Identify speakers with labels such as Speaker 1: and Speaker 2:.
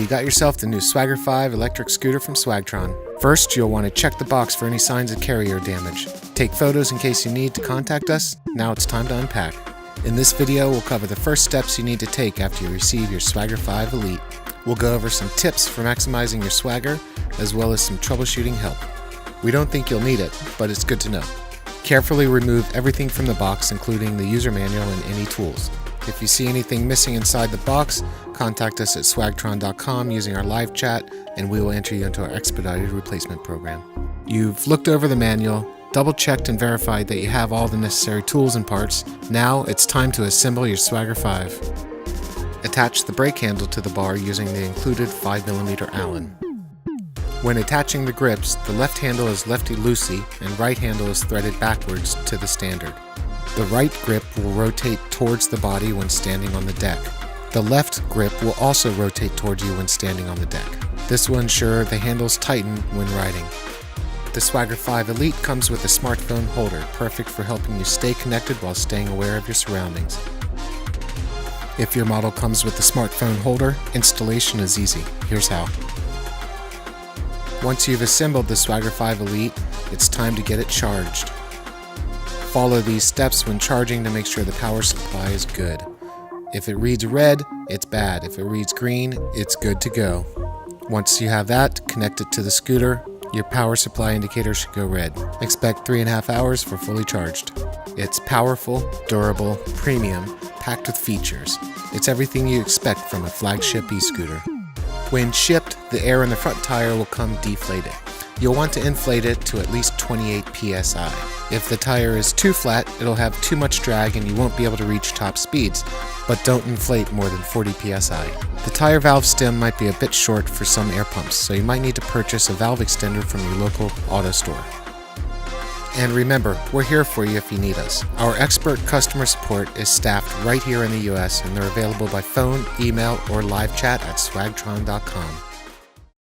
Speaker 1: you got yourself the new Swagger 5 electric scooter from SWAGTRON. First, you'll want to check the box for any signs of carrier damage. Take photos in case you need to contact us. Now it's time to unpack. In this video, we'll cover the first steps you need to take after you receive your Swagger 5 Elite. We'll go over some tips for maximizing your swagger, as well as some troubleshooting help. We don't think you'll need it, but it's good to know. Carefully remove everything from the box, including the user manual and any tools. If you see anything missing inside the box, contact us at swagtron.com using our live chat, and we will enter you into our expedited replacement program. You've looked over the manual, double-checked and verified that you have all the necessary tools and parts. Now it's time to assemble your Swagger 5. Attach the brake handle to the bar using the included 5mm Allen. When attaching the grips, the left handle is lefty-loosey and right handle is threaded backwards to the standard. The right grip will rotate towards the body when standing on the deck. The left grip will also rotate towards you when standing on the deck. This will ensure the handles tighten when riding. The Swagger 5 Elite comes with a smartphone holder, perfect for helping you stay connected while staying aware of your surroundings. If your model comes with a smartphone holder, installation is easy. Here's how. Once you've assembled the Swagger 5 Elite, it's time to get it charged. Follow these steps when charging to make sure the power supply is good. If it reads red, it's bad. If it reads green, it's good to go. Once you have that, connect it to the scooter. Your power supply indicator should go red. Expect 3.5 hours for fully charged. It's powerful, durable, premium, packed with features. It's everything you expect from a flagship e-scooter. When shipped, the air in the front tire will come deflated. You'll want to inflate it to at least 28 psi. If the tire is too flat, it'll have too much drag and you won't be able to reach top speeds, but don't inflate more than 40 psi. The tire valve stem might be a bit short for some air pumps, so you might need to purchase a valve extender from your local auto store. And remember, we're here for you if you need us. Our expert customer support is staffed right here in the US, and they're available by phone, email, or live chat at swagtron.com.